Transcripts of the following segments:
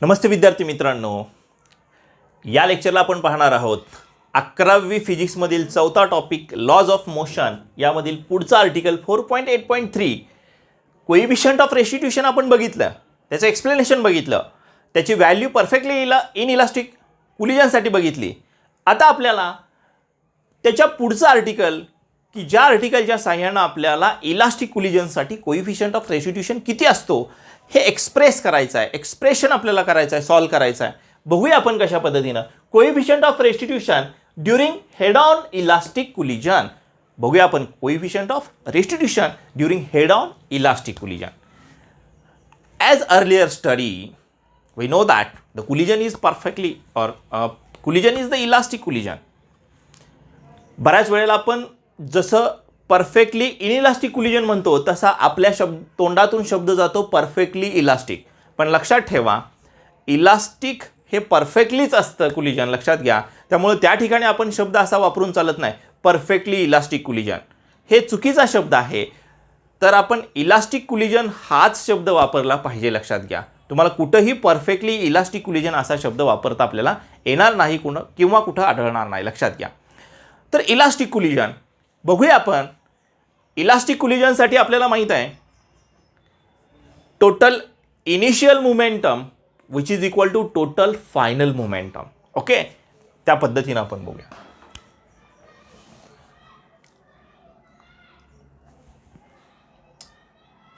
नमस्ते विद्यार्थी मित्रांनो, या लेक्चरला आपण पाहणार आहोत 11वी फिजिक्समधील चौथा टॉपिक लॉज ऑफ मोशन यामधील पुढचा आर्टिकल 4.8.3 कोइफिशियंट ऑफ रेस्टिट्यूशन आपण बघितलं, त्याचं एक्सप्लेनेशन बघितलं, त्याची व्हॅल्यू परफेक्टली इनइलास्टिक कोलिजनसाठी बघितली. आता आपल्याला त्याच्या पुढचं आर्टिकल की ज्या आर्टिकलच्या साहाय्यानं आपल्याला इलास्टिक कोलिजनसाठी कोइफिशियंट ऑफ रेस्टिट्यूशन किती असतो हे एक्सप्रेस करायचं आहे, एक्सप्रेशन आपल्याला करायचं आहे, सॉल्व करायचं आहे. बघूया आपण कशा पद्धतीनं coefficient of restitution during head on elastic collision. बघूया आपण coefficient of restitution during head on elastic collision. As earlier study, we know that the collision is perfectly or collision is the elastic collision. बऱ्याच वेळेला आपण जसं perfectly inelastic collision म्हणतो तसा आपल्या तोंडातून शब्द जातो परफेक्टली इलास्टिक. पण लक्षात ठेवा, इलास्टिक हे परफेक्टलीच असतं कोलिजन, लक्षात घ्या. त्यामुळे त्या ठिकाणी आपण शब्द असा वापरून चालत नाही परफेक्टली इलास्टिक कोलिजन, हे चुकीचा शब्द आहे. तर आपण इलास्टिक कोलिजन हाच शब्द वापरला पाहिजे, लक्षात घ्या. तुम्हाला कुठंही परफेक्टली इलास्टिक कोलिजन असा शब्द वापरता आपल्याला येणार नाही किंवा कुठं आढळणार नाही, लक्षात घ्या. तर इलास्टिक कोलिजन बघूया आपण. इलास्टिक कोलिजनसाठी आपल्याला माहीत आहे total initial momentum which is equal to total final momentum. Okay, त्या पद्धतीनं आपण बघूया.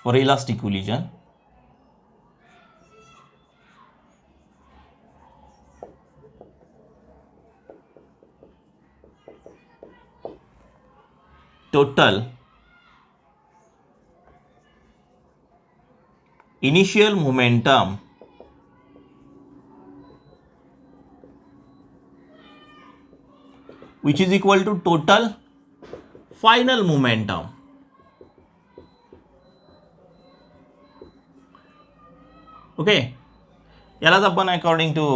For elastic collision total initial momentum which is equal to total final momentum. Okay, यालाच आपण according to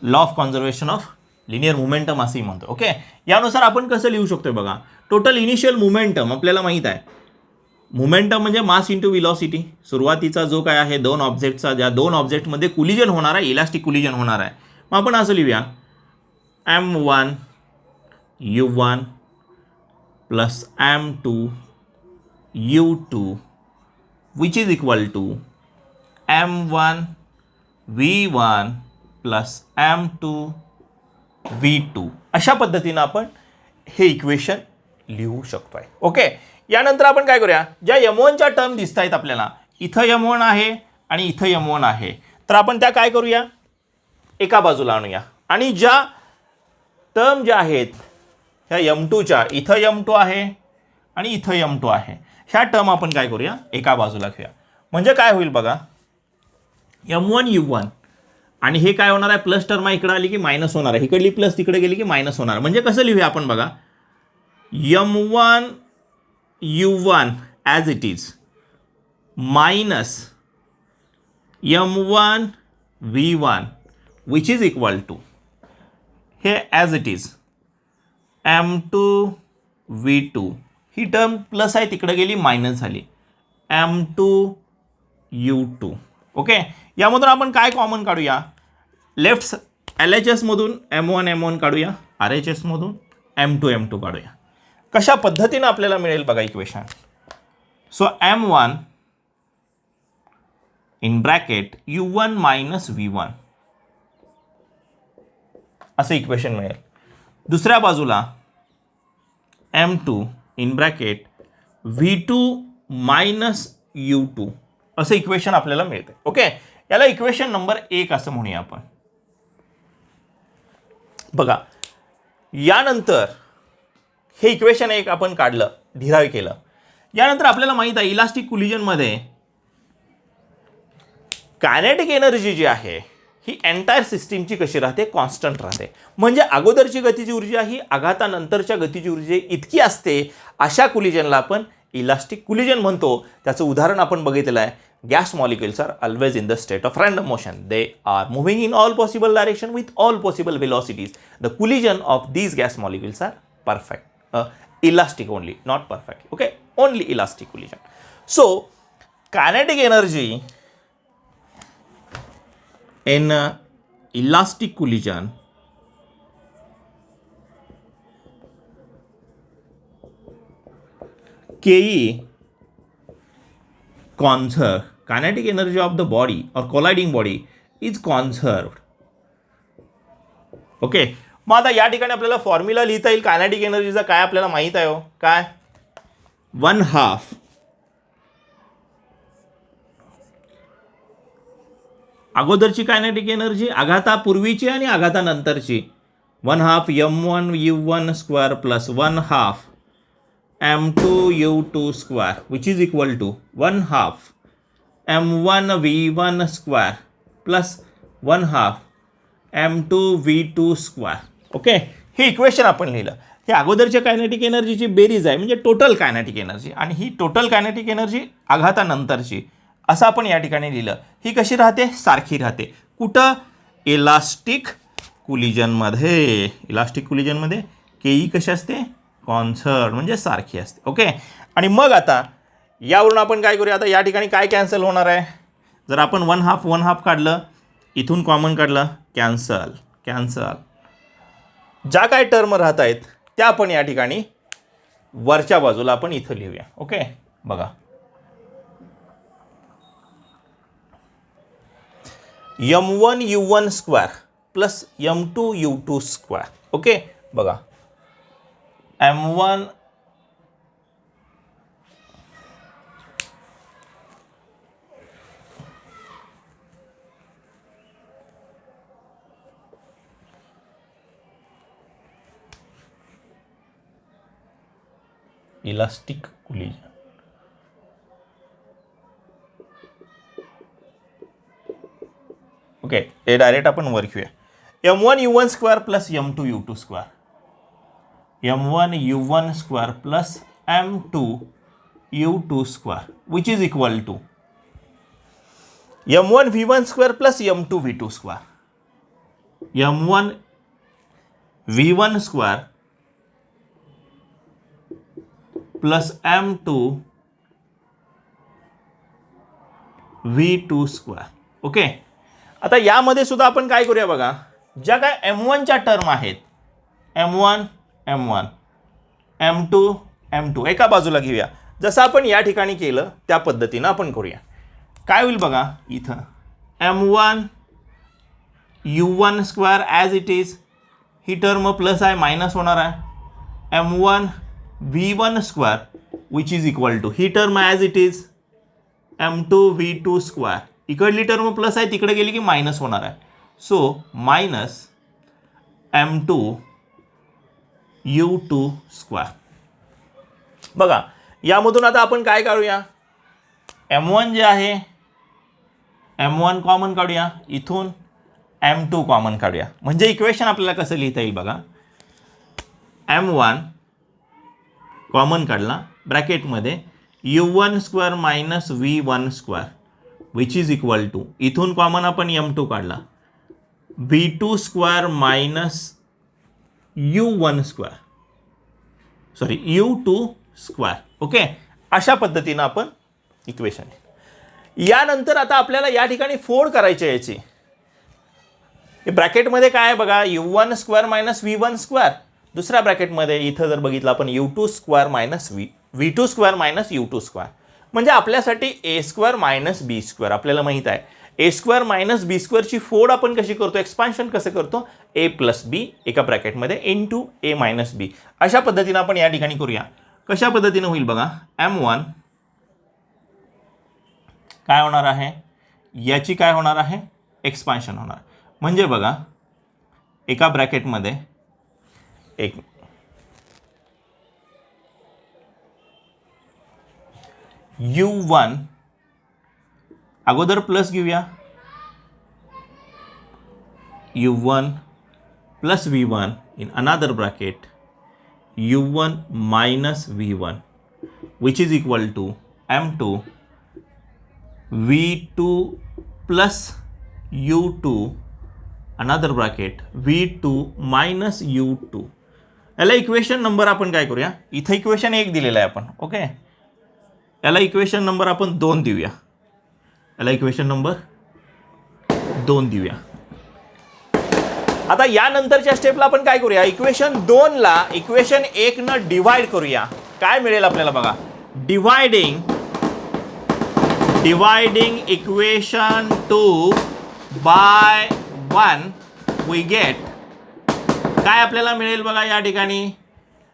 law of conservation of linear momentum असंही म्हणतो. Okay, यानुसार आपण कसं लिहू शकतो बघा. टोटल इनिशियल मोमेंटम आपल्याला माहीत आहे, मोमेंटम म्हणजे मास इंटू व्हेलॉसिटी. सुरुवातीचा जो काय आहे दोन ऑब्जेक्टचा, ज्या दोन ऑब्जेक्टमध्ये कोलिजन होणार आहे, इलास्टिक कोलिजन होणार आहे. मग आपण असं लिहूया m1 u1 plus m2 u2 which is equal to m1 v1 plus m2 v2. अशा पद्धतीनं आपण हे इक्वेशन लिहू शकतोय. ओके, यानंतर आपण काय करूया, ज्या m1च्या टर्म दिसत आहेत आपल्याला, इथं m1 आहे आणि इथं m1 आहे, तर आपण त्या काय करूया एका बाजूला आणूया. आणि ज्या टर्म ज्या आहेत ह्या m2च्या, इथं m2 आहे आणि इथं m2 आहे, ह्या टर्म आपण काय करूया एका बाजूला घेऊया. म्हणजे काय होईल बघा, m1 u1 आणि हे काय होणार आहे, प्लस टर्म इकडे आली की मायनस होणार आहे, इकडली प्लस तिकडे गेली की मायनस होणार. म्हणजे कसं लिहूया आपण बघा, m1 u1 as it is minus m1 v1 which is equal to हे as it is m2 v2. ही टर्म प्लस आहे तिकडे गेली मायनस झाली m2 u2. ओके, यामधून आपण काय कॉमन काढूया, लेफ्ट LHS मधून m1 m1 काढूया, RHS मधून m2 m2 काढूया. कशा पद्धतीनं आपल्याला मिळेल बघा equation. So m1 in bracket u1 minus v1 असं इक्वेशन मिळेल. दुसऱ्या बाजूला m2 in bracket v2 minus u2 असं इक्वेशन आपल्याला मिळते. ओके, याला इक्वेशन नंबर 1 असं म्हणूया आपण. बघा, यानंतर हे इक्वेशन 1 आपण काढलं, डिराईव्ह केलं. यानंतर आपल्याला माहित आहे इलास्टिक कोलिजनमध्ये कायनेटिक एनर्जी जी आहे ही एंटायर सिस्टीमची कशी राहते, कॉन्स्टंट राहते. म्हणजे अगोदरची गतीची ऊर्जा ही आघातानंतरच्या गतीची ऊर्जा इतकी असते, अशा कोलिजनला आपण इलास्टिक कोलिजन म्हणतो. त्याचं उदाहरण आपण बघितलेलं आहे. gas molecules are always in the state of random motion. They are moving in all possible direction with all possible velocities. The collision of these gas molecules are perfect. Elastic only, not perfect. Okay, only elastic collision. So kinetic energy in elastic collision Ke conserve kinetic energy of the body or colliding body is conserved. Okay, मग आता या ठिकाणी आपल्याला formula लिहिता येईल kinetic एनर्जीचा. काय आपल्याला माहित आहे हो, काय 1/2 अगोदरची कायनेटिक एनर्जी आघातापूर्वीची आणि आघातानंतरची 1/2 m1u1 square plus 1/2 m2u2 square which is equal to 1/2 m1v1 square plus 1/2 m2v2 square. Okay, हे इक्वेशन आपण लिहिलं. हे अगोदरच्या कायनेटिक एनर्जीची बेरीज आहे, म्हणजे टोटल कायनेटिक एनर्जी, आणि ही टोटल कायनेटिक एनर्जी आघातानंतरची असं आपण या ठिकाणी लिहिलं. ही कशी राहते, सारखी राहते. कुठं, इलास्टिक कुलिजनमध्ये. इलास्टिक कुलिजनमध्ये केई कशी असते, कॉन्सर्व्ड, म्हणजे सारखी असते. ओके, आणि मग आता यावरून आपण काय करूया, आता या ठिकाणी काय कॅन्सल होणार आहे. जर आपण 1/2 काढलं, इथून कॉमन काढलं, कॅन्सल कॅन्सल. ज्या काय टर्म राहत आहेत त्या आपण या ठिकाणी वरच्या बाजूला आपण इथं लिहूया. ओके, बघा m1u1 square plus m2u2 square. Okay, बघा m1 इलास्टिक कुलिजन. ओके, हे डायरेक्ट आपण वर घेऊया. m1u1 square plus m2u2 square. m1u1 square plus m2u2 square which is equal to m1v1 square plus m2v2 square. m1v1 square plus m2v2 square. Okay, आता यामध्ये सुद्धा आपण काय करूया बघा, ज्या काय m1च्या टर्म आहेत, m1 m2 एका बाजूला घेऊया. जसं आपण या ठिकाणी केलं त्या पद्धतीनं आपण करूया. काय होईल बघा, इथं m1u1 square as it is, ही टर्म प्लस आहे मायनस होणार आहे. m1v1 square which is equal to, ही term as it is m2v2 square. इकडली टर्म प्लस आहे, तिकडे गेली की मायनस होणार आहे. So minus m2u2 square. बघा यामधून आता आपण काय काढूया, m1 जे आहे m1 कॉमन काढूया, इथून m2 कॉमन काढूया. म्हणजे इक्वेशन आपल्याला कसं लिहिता येईल बघा, m1 कॉमन काढला ब्रॅकेटमध्ये u1 square minus v1 square which is equal to, इथून कॉमन आपण m2 काढला, v2 square minus u1 square, sorry u2 square. Okay, अशा पद्धतीनं आपण इक्वेशन. यानंतर आता आपल्याला या ठिकाणी फोड करायची याची. ब्रॅकेटमध्ये काय आहे बघा, u1 square minus v1 square. दुसऱ्या ब्रॅकेटमध्ये इथं जर बघितलं आपण u2 square minus v2 square minus u2 square. म्हणजे आपल्यासाठी a square minus b square आपल्याला माहीत आहे. a स्क्वेअर मायनस b स्क्वेअरची फोड आपण कशी करतो, एक्सपान्शन कसं करतो, a प्लस b एका ब्रॅकेटमध्ये इंटू a मायनस b. अशा पद्धतीनं आपण या ठिकाणी करूया. कशा पद्धतीनं होईल बघा, m1 काय होणार आहे, याची काय होणार आहे, एक्सपान्शन होणार. म्हणजे बघा एका ब्रॅकेटमध्ये एक u1 अगोदर प्लस घेऊया, u1 plus v1 in another bracket u1 minus v1 which is equal to m2 v2 plus u2 another bracket v2 minus u2. याला इक्वेशन नंबर आपण काय करूया, इथं इक्वेशन 1 दिलेलं आहे आपण. ओके, याला इक्वेशन नंबर आपण 2 देऊया. याला इक्वेशन नंबर 2 देऊया. आता यानंतरच्या स्टेपला आपण काय करूया, इक्वेशन 2 ला इक्वेशन 1 न डिवाइड करूया. काय मिळेल आपल्याला बघा, dividing equation 2 by 1 we get. काय आपल्याला मिळेल बघा, या ठिकाणी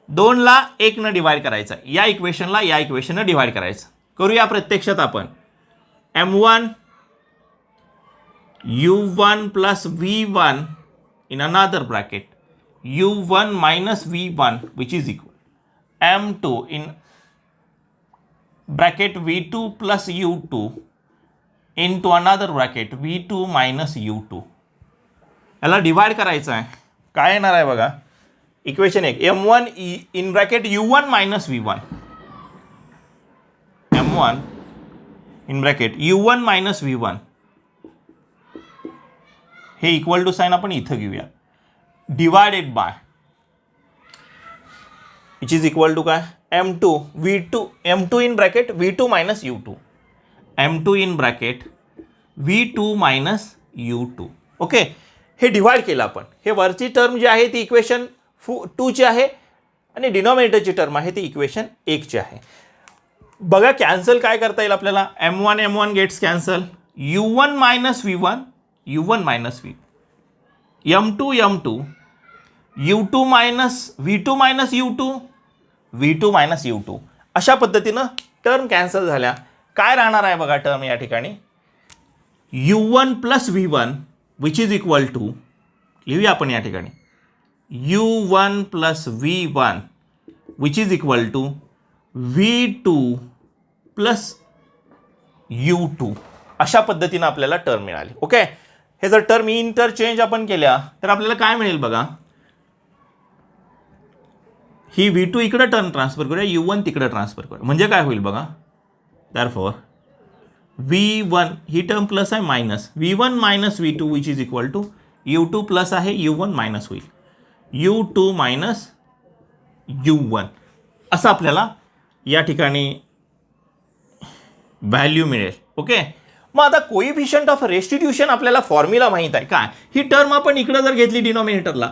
2 ला 1 न डिवाइड करायचं, या इक्वेशनला या इक्वेशननं डिवाइड करायचं. करूया प्रत्यक्षात आपण. m1 u1 plus v1 in another bracket, u1 minus v1 which is equal m2 in bracket v2 plus u2 into another bracket v2 minus u2. याला डिवाइड करायचं आहे. काय येणार आहे बघा, equation 1 m1 in bracket u1 minus v1, m1 in bracket u1 minus v1 हे equal to sign आपण इथं घेऊया, divided by which is equal to काय, m2 v2 m2 in bracket v2 minus u2, m2 in bracket v2 minus u2. Okay, हे divide केलं आपण. हे वरची टर्म जी आहे ती इक्वेशन 2 ची आहे आणि डिनॉमिनेटरची टर्म आहे ती इक्वेशन 1 ची आहे. बघा कॅन्सल काय करता येईल आपल्याला, m1 gets cancel, u1 minus v1 u1 minus v, m2 u2 minus v2 minus u2 v2 minus u2. अशा पद्धतीनं टर्म कॅन्सल झाल्या. काय राहणार आहे बघा टर्म या ठिकाणी, u1 plus v1 which is equal to, लिहूया आपण या ठिकाणी u1 plus v1 which is equal to v2 plus u2. अशा पद्धतीनं आपल्याला टर्म मिळाली. ओके, हे जर टर्म इंटरचेंज आपण केल्या तर आपल्याला काय मिळेल बघा, ही v2 इकडे टर्म ट्रान्सफर करूया, u1 तिकडे ट्रान्सफर करूया, म्हणजे काय होईल बघा, दॅरफॉर v1 ही टर्म प्लस आहे minus v1 minus v2 which is equal to u2 plus आहे u1 मायनस होईल u2 मायनस u1. असं आपल्याला या ठिकाणी व्हॅल्यू मिळेल. ओके, मग आता कोइफिशियंट ऑफ रेस्टिट्यूशन आपल्याला फॉर्म्युला माहित आहे काय, ही टर्म आपण इकडे जर घेतली डिनॉमिनेटरला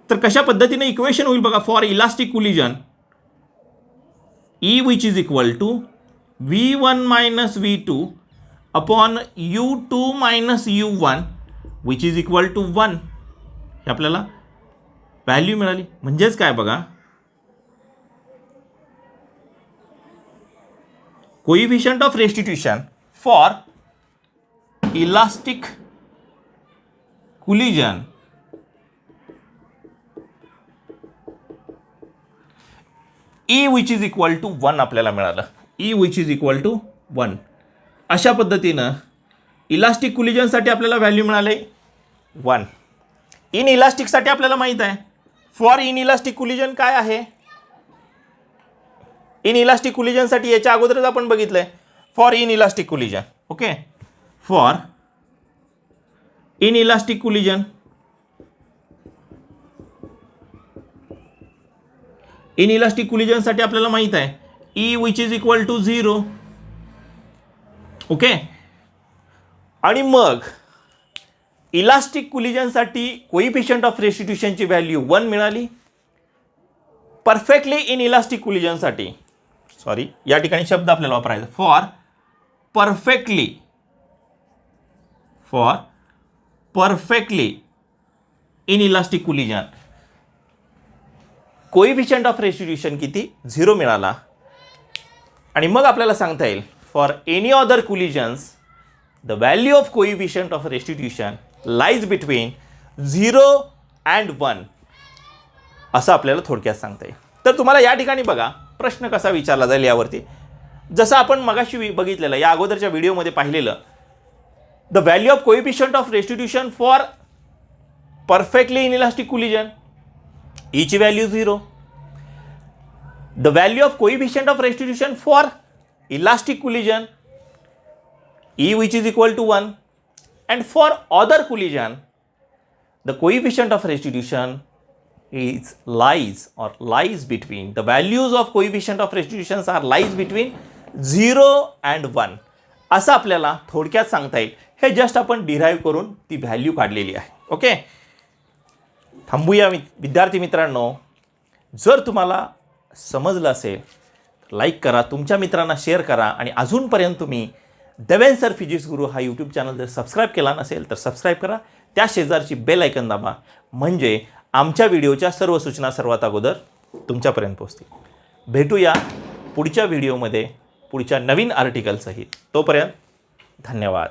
तर कशा पद्धतीने इक्वेशन होईल बघा, for elastic collision E which is equal to v1 minus v2 upon u2 minus u1 which is equal to 1. हे आपल्याला व्हॅल्यू मिळाली. म्हणजेच काय बघा, coefficient of restitution for elastic collision E which is equal to 1 आपल्याला मिळालं, E which is equal to 1. अशा पद्धतीनं इलास्टिक कोलिजनसाठी आपल्याला व्हॅल्यू मिळाले 1. इन इलास्टिकसाठी आपल्याला माहित आहे, फॉर इन इलास्टिक कोलिजन काय आहे, इन इलास्टिक कोलिजनसाठी याच्या अगोदरच आपण बघितलंय, for inelastic collision. Okay, for inelastic collision, inelastic कोलिजनसाठी आपल्याला माहित आहे E which is equal to 0. Okay, आणि मग इलास्टिक कोलिजनसाठी कोइफिशियंट ऑफ रेस्टिट्यूशनची व्हॅल्यू 1 मिळाली. परफेक्टली इन इलास्टिक कोलिजनसाठी, सॉरी या ठिकाणी शब्द आपल्याला वापरायचा, for perfectly inelastic collision coefficient of restitution किती, 0 मिळाला. आणि मग आपल्याला सांगता येईल for any other collisions the value of coefficient of restitution lies between 0 and 1, असं आपल्याला थोडक्यात सांगता येईल. तर तुम्हाला या ठिकाणी बघा प्रश्न कसा विचारला जाईल यावरती, जसं आपण मगाशी बघितलेलं, या अगोदरच्या व्हिडिओमध्ये पाहिलेलं, the value of coefficient of restitution for perfectly inelastic collision, E ची value 0. The value of coefficient of restitution for elastic collision E which is equal to 1. And for other collision the coefficient of restitution is lies between, the values of coefficient of restitutions are lies between 0 and 1. असं आपल्याला थोडक्यात सांगता येईल. हे just आपण derive करून ती value काढलेली आहे. ओके, थांबूया विद्यार्थी मित्रांनो. जर तुम्हाला समजलं असेल लाईक करा, तुमच्या मित्रांना शेअर करा आणि अजूनपर्यंत तुम्ही देवेंद्र सर फिजिक्स गुरु हा यूट्यूब चॅनल जर सबस्क्राईब केला नसेल तर सबस्क्राईब करा. त्या शेजारची बेल आयकन दाबा, म्हणजे आमच्या व्हिडिओच्या सर्व सूचना सर्वात अगोदर तुमच्यापर्यंत पोहोचतील. भेटूया पुढच्या व्हिडिओमध्ये पुढच्या नवीन आर्टिकलसहित. तोपर्यंत धन्यवाद.